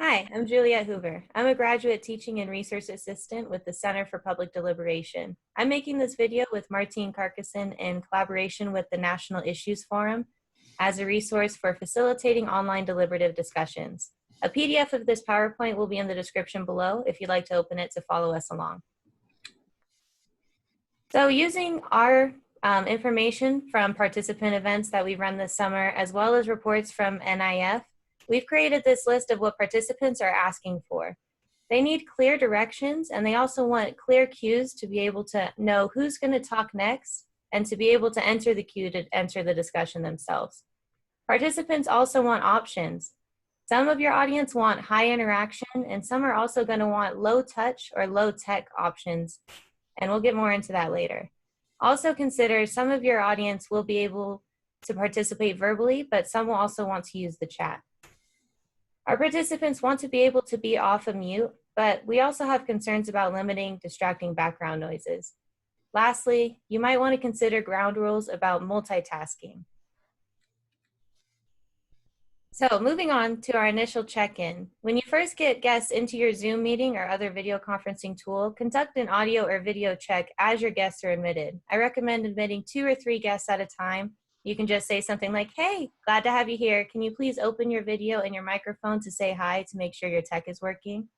Hi, I'm Juliette Hoover. I'm a graduate teaching and research assistant with the Center for Public Deliberation. I'm making this video with Martine Carcason in collaboration with the National Issues Forum as a resource for facilitating online deliberative discussions. A PDF of this PowerPoint will be in the description below if you'd like to open it to follow us along. So using our information from participant events that we've run this summer, as well as reports from NIF, we've created this list of what participants are asking for. They need clear directions, and they also want clear cues to be able to know who's going to talk next and to be able to enter the queue to enter the discussion themselves. Participants also want options. Some of your audience want high interaction, and some are also going to want low touch or low tech options, and we'll get more into that later. Also consider some of your audience will be able to participate verbally, but some will also want to use the chat. Our participants want to be able to be off of mute, but we also have concerns about limiting distracting background noises. Lastly, you might want to consider ground rules about multitasking. So moving on to our initial check-in. When you first get guests into your Zoom meeting or other video conferencing tool, conduct an audio or video check as your guests are admitted. I recommend admitting 2 or 3 guests at a time. You can just say something like, "Hey, glad to have you here. Can you please open your video and your microphone to say hi to make sure your tech is working?"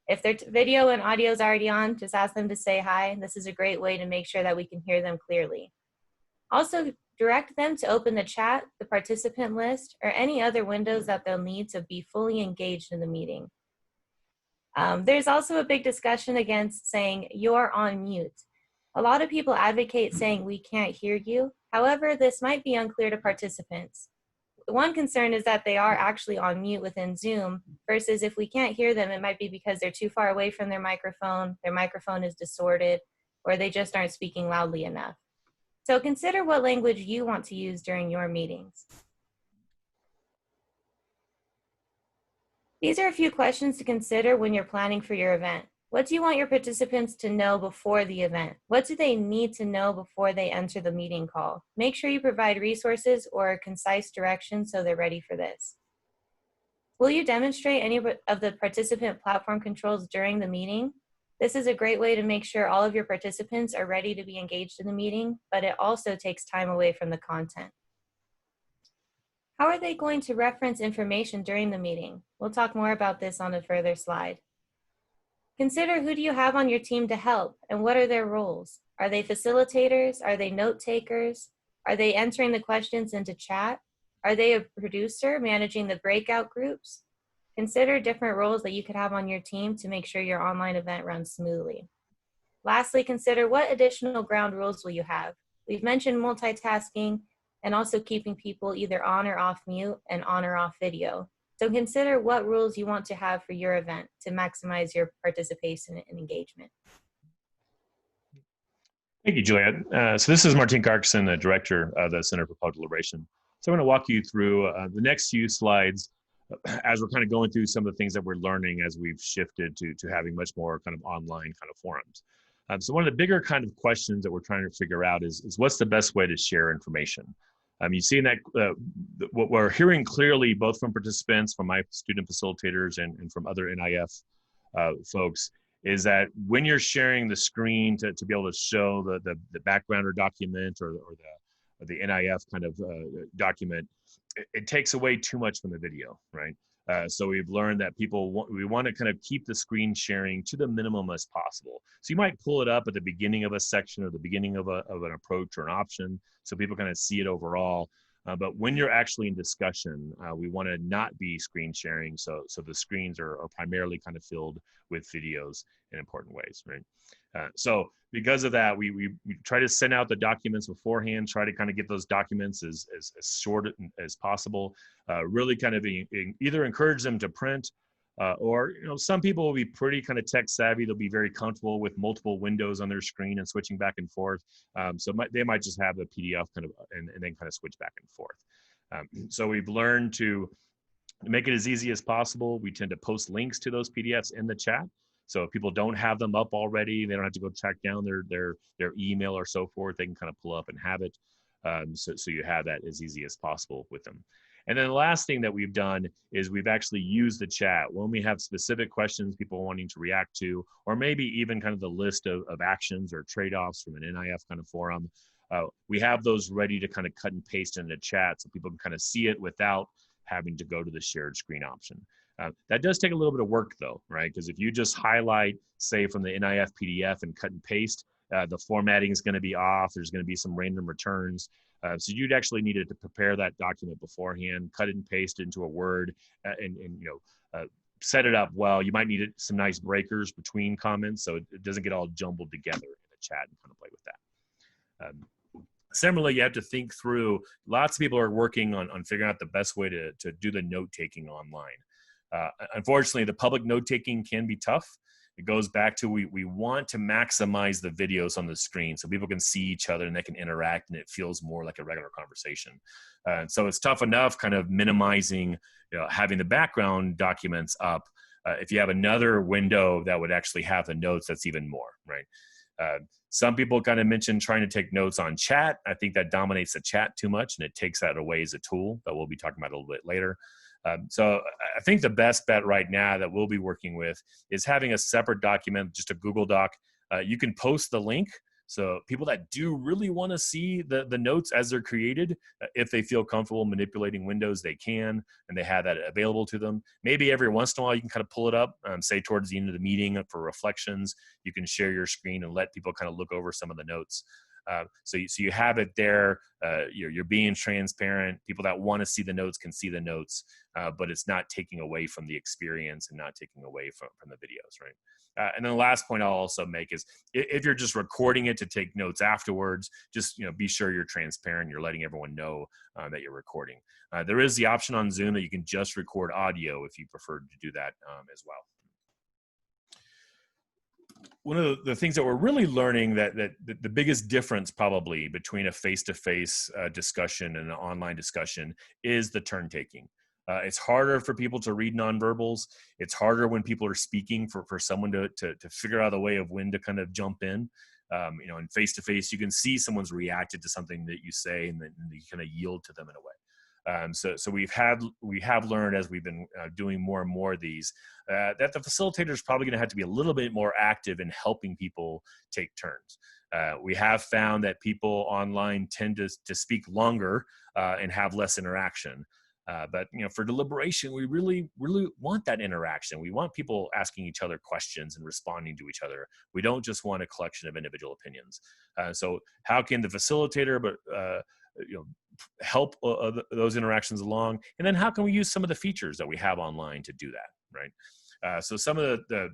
If their video and audio is already on, just ask them to say hi. This is a great way to make sure that we can hear them clearly. Also, direct them to open the chat, the participant list, or any other windows that they'll need to be fully engaged in the meeting. There's also a big discussion against saying you're on mute. A lot of people advocate saying we can't hear you. However, this might be unclear to participants. One concern is that they are actually on mute within Zoom, versus if we can't hear them, it might be because they're too far away from their microphone is distorted, or they just aren't speaking loudly enough. So consider what language you want to use during your meetings. These are a few questions to consider when you're planning for your event. What do you want your participants to know before the event? What do they need to know before they enter the meeting call? Make sure you provide resources or concise directions so they're ready for this. Will you demonstrate any of the participant platform controls during the meeting? This is a great way to make sure all of your participants are ready to be engaged in the meeting, but it also takes time away from the content. How are they going to reference information during the meeting? We'll talk more about this on a further slide. Consider who do you have on your team to help and what are their roles? Are they facilitators? Are they note takers? Are they entering the questions into chat? Are they a producer managing the breakout groups? Consider different roles that you could have on your team to make sure your online event runs smoothly. Lastly, consider what additional ground rules will you have. We've mentioned multitasking and also keeping people either on or off mute and on or off video. So consider what rules you want to have for your event to maximize your participation and engagement. Thank you, Juliette. So this is Martine Carcason, the director of the Center for Public Deliberation. So I'm going to walk you through the next few slides as we're kind of going through some of the things that we're learning as we've shifted to having much more kind of online kind of forums. So one of the bigger kind of questions that we're trying to figure out is what's the best way to share information? You see in that what we're hearing clearly both from participants, from my student facilitators, and from other NIF folks, is that when you're sharing the screen to be able to show the background or document or the NIF kind of document, it takes away too much from the video, right? So we've learned that we want to kind of keep the screen sharing to the minimum as possible. So you might pull it up at the beginning of a section or the beginning of an approach or an option so people kind of see it overall. But when you're actually in discussion, we want to not be screen sharing. So the screens are primarily kind of filled with videos in important ways, right? So because of that, we try to send out the documents beforehand, try to kind of get those documents as short as possible, really kind of either encourage them to print, or some people will be pretty kind of tech savvy. They'll be very comfortable with multiple windows on their screen and switching back and forth. So they might just have the PDF kind of and then kind of switch back and forth. So we've learned to make it as easy as possible. We tend to post links to those PDFs in the chat. So if people don't have them up already, they don't have to go track down their email or so forth. They can kind of pull up and have it. So you have that as easy as possible with them. And then the last thing that we've done is we've actually used the chat when we have specific questions people wanting to react to, or maybe even kind of the list of actions or trade-offs from an NIF kind of forum. We have those ready to kind of cut and paste in the chat so people can kind of see it without having to go to the shared screen option. That does take a little bit of work though, right? Because if you just highlight, say from the NIF PDF and cut and paste, the formatting is going to be off. There's going to be some random returns. So you'd actually need to prepare that document beforehand, cut it and paste it into a Word, and set it up well. You might need some nice breakers between comments so it doesn't get all jumbled together in the chat, and kind of play with that. Similarly, you have to think through, lots of people are working on figuring out the best way to do the note-taking online. Unfortunately, the public note-taking can be tough. It goes back to we want to maximize the videos on the screen so people can see each other and they can interact and it feels more like a regular conversation. So it's tough enough kind of minimizing, having the background documents up. If you have another window that would actually have the notes, that's even more, right? Some people kind of mentioned trying to take notes on chat. I think that dominates the chat too much and it takes that away as a tool that we'll be talking about a little bit later. So I think the best bet right now that we'll be working with is having a separate document, just a Google Doc. You can post the link. So people that do really want to see the notes as they're created, if they feel comfortable manipulating windows, they can, and they have that available to them. Maybe every once in a while you can kind of pull it up, say towards the end of the meeting for reflections. You can share your screen and let people kind of look over some of the notes. So you have it there. You're being transparent. People that want to see the notes can see the notes, but it's not taking away from the experience and not taking away from the videos, right? And then the last point I'll also make is if you're just recording it to take notes afterwards, just be sure you're transparent. You're letting everyone know that you're recording. There is the option on Zoom that you can just record audio if you prefer to do that as well. One of the things that we're really learning that the biggest difference probably between a face-to-face discussion and an online discussion is the turn taking. It's harder for people to read nonverbals. It's harder when people are speaking for someone to figure out a way of when to kind of jump in. In face-to-face, you can see someone's reacted to something that you say, and then you kind of yield to them in a way. So we have learned as we've been doing more and more of these that the facilitator is probably going to have to be a little bit more active in helping people take turns. We have found that people online tend to speak longer and have less interaction. But for deliberation, we really want that interaction. We want people asking each other questions and responding to each other. We don't just want a collection of individual opinions. So how can the facilitator help those interactions along? And then how can we use some of the features that we have online to do that, right? So some of the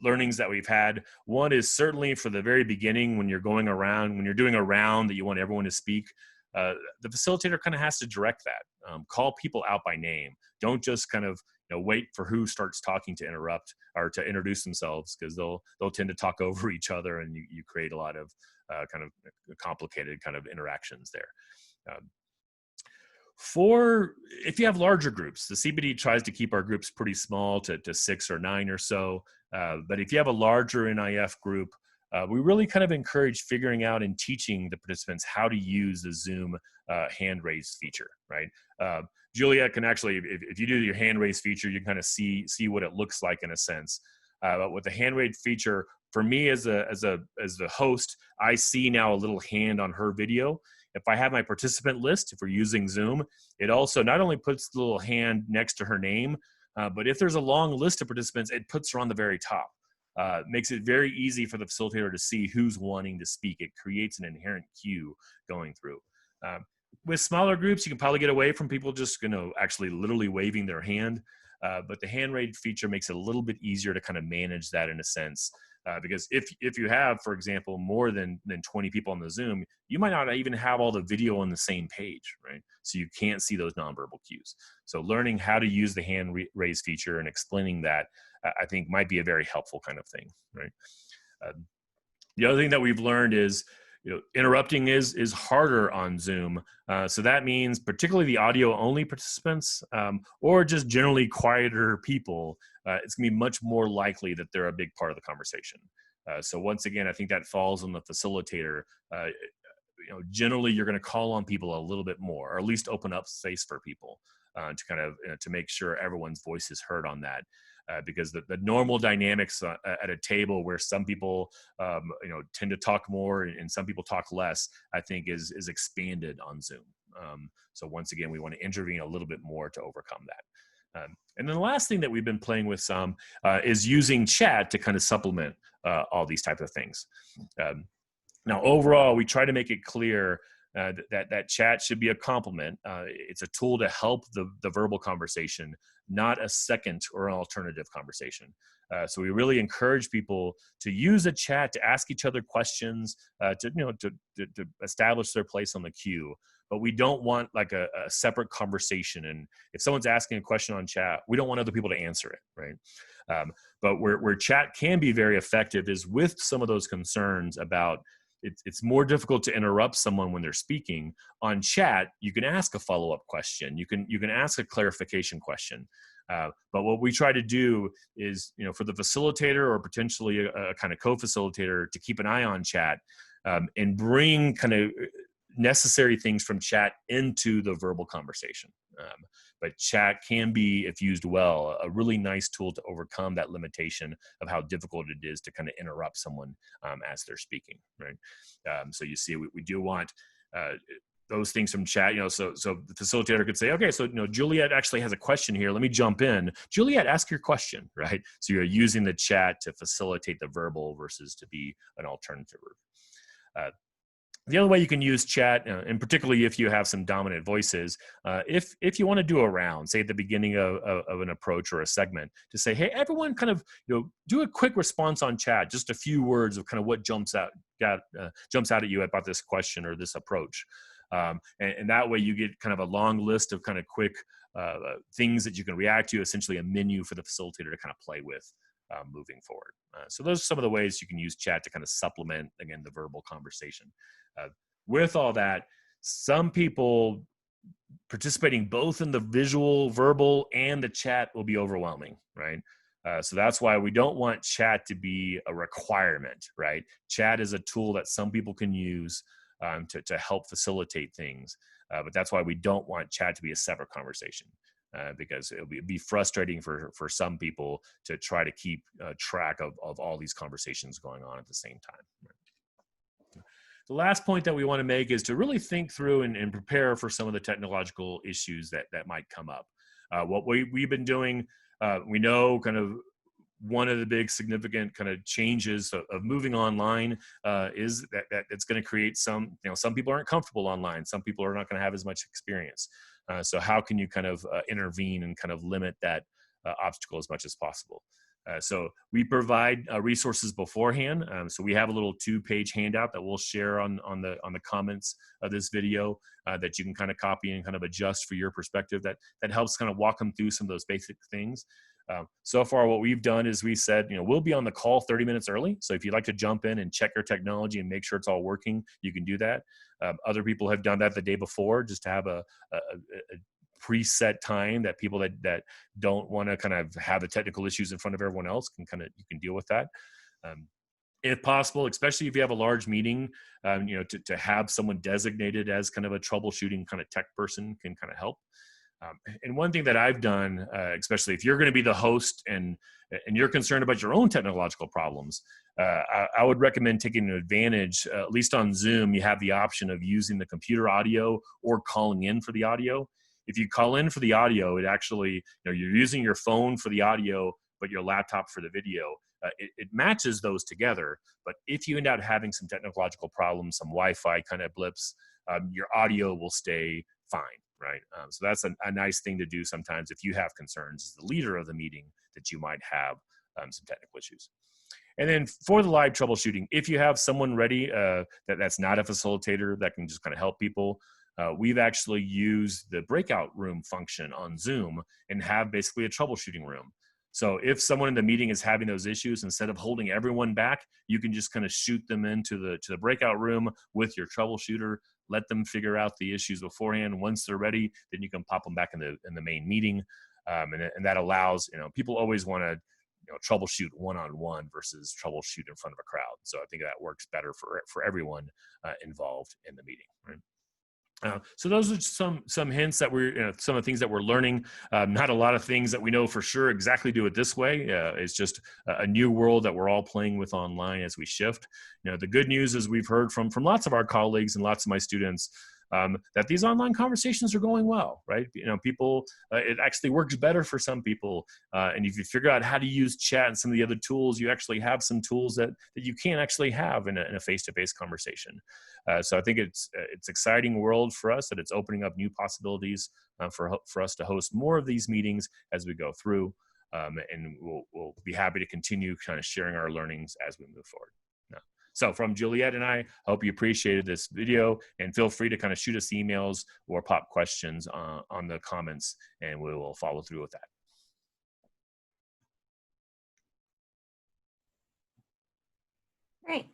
learnings that we've had, one is certainly for the very beginning when you're going around, when you're doing a round that you want everyone to speak, the facilitator kind of has to direct that. Call people out by name. Don't just kind of wait for who starts talking to interrupt or to introduce themselves, because they'll tend to talk over each other, and you create a lot of kind of complicated kind of interactions there. If you have larger groups, the CBD tries to keep our groups pretty small to 6 or 9 or so. But if you have a larger NIF group, we really kind of encourage figuring out and teaching the participants how to use the Zoom hand raise feature, right? Juliet can actually, if you do your hand raise feature, you can kind of see what it looks like in a sense. But with the hand raise feature, for me as the host, I see now a little hand on her video. If I have my participant list, if we're using Zoom, it also not only puts the little hand next to her name, but if there's a long list of participants, it puts her on the very top. Makes it very easy for the facilitator to see who's wanting to speak. It creates an inherent queue going through. With smaller groups, you can probably get away from people just actually literally waving their hand. But the hand raise feature makes it a little bit easier to kind of manage that in a sense. Because if you have, for example, more than 20 people on the Zoom, you might not even have all the video on the same page, right? So you can't see those nonverbal cues. So learning how to use the hand raise feature and explaining that, I think might be a very helpful kind of thing, right? The other thing that we've learned is, interrupting is harder on Zoom. So that means particularly the audio only participants or just generally quieter people, it's gonna be much more likely that they're a big part of the conversation. So once again, I think that falls on the facilitator. generally you're going to call on people a little bit more, or at least open up space for people to kind of to make sure everyone's voice is heard on that. Because the normal dynamics at a table where some people tend to talk more and some people talk less, I think is expanded on Zoom. So once again, we want to intervene a little bit more to overcome that. And then the last thing that we've been playing with some is using chat to kind of supplement all these types of things. Now, overall, we try to make it clear that chat should be a complement. It's a tool to help the verbal conversation, not a second or an alternative conversation. So we really encourage people to use a chat to ask each other questions, to establish their place on the queue. But we don't want like a separate conversation. And if someone's asking a question on chat, we don't want other people to answer it, right? But where chat can be very effective is with some of those concerns about it's more difficult to interrupt someone when they're speaking. On chat, you can ask a follow-up question. You can ask a clarification question. But what we try to do is, for the facilitator or potentially a kind of co-facilitator to keep an eye on chat and bring kind of necessary things from chat into the verbal conversation. But chat can be, if used well, a really nice tool to overcome that limitation of how difficult it is to kind of interrupt someone as they're speaking, right? So you see, we do want those things from chat, so the facilitator could say, okay, so, Juliet actually has a question here. Let me jump in. Juliet, ask your question, right? So you're using the chat to facilitate the verbal versus to be an alternative. The other way you can use chat, and particularly if you have some dominant voices, if you want to do a round, say at the beginning of an approach or a segment, to say, hey, everyone kind of do a quick response on chat, just a few words of kind of what jumps out at you about this question or this approach. And that way you get kind of a long list of kind of quick things that you can react to, essentially a menu for the facilitator to kind of play with moving forward. So those are some of the ways you can use chat to kind of supplement, again, the verbal conversation. With all that, some people participating both in the visual, verbal, and the chat will be overwhelming, right? So that's why we don't want chat to be a requirement, right? Chat is a tool that some people can use to help facilitate things. But that's why we don't want chat to be a separate conversation. Because it'll be frustrating for some people to try to keep track of all these conversations going on at the same time. Right? The last point that we want to make is to really think through and prepare for some of the technological issues that might come up. What we've been doing, we know kind of one of the big significant kind of changes of moving online is that it's going to create some people aren't comfortable online. Some people are not going to have as much experience. So how can you kind of intervene and kind of limit that obstacle as much as possible? So we provide resources beforehand. So we have a little 2-page handout that we'll share on the comments of this video that you can kind of copy and kind of adjust for your perspective. That helps kind of walk them through some of those basic things. So far, what we've done is we said, we'll be on the call 30 minutes early. So if you'd like to jump in and check your technology and make sure it's all working, you can do that. Other people have done that the day before, just to have a preset time that people that don't want to kind of have the technical issues in front of everyone else you can deal with that. If possible, especially if you have a large meeting, to have someone designated as kind of a troubleshooting kind of tech person can kind of help. And one thing that I've done, especially if you're going to be the host and you're concerned about your own technological problems, I would recommend taking advantage, at least on Zoom, you have the option of using the computer audio or calling in for the audio. If you call in for the audio, it actually, you're using your phone for the audio, but your laptop for the video. It matches those together. But if you end up having some technological problems, some Wi-Fi kind of blips, your audio will stay fine. Right. So that's a nice thing to do sometimes if you have concerns as the leader of the meeting that you might have some technical issues. And then for the live troubleshooting, if you have someone ready that's not a facilitator that can just kind of help people, we've actually used the breakout room function on Zoom and have basically a troubleshooting room. So if someone in the meeting is having those issues, instead of holding everyone back, you can just kind of shoot them into the breakout room with your troubleshooter. Let them figure out the issues beforehand. Once they're ready, then you can pop them back in the main meeting, and that allows people always want to troubleshoot one-on-one versus troubleshoot in front of a crowd. So I think that works better for everyone involved in the meeting, right? So those are some hints that we're some of the things that we're learning. Not a lot of things that we know for sure exactly do it this way. It's just a new world that we're all playing with online as we shift. The good news is we've heard from lots of our colleagues and lots of my students that these online conversations are going well, right? People, it actually works better for some people. And if you figure out how to use chat and some of the other tools, you actually have some tools that you can't actually have in a face-to-face conversation. So I think it's exciting world for us, that it's opening up new possibilities for us to host more of these meetings as we go through. And we'll be happy to continue kind of sharing our learnings as we move forward. So from Juliet and I hope you appreciated this video, and feel free to kind of shoot us emails or pop questions on the comments, and we will follow through with that. Great.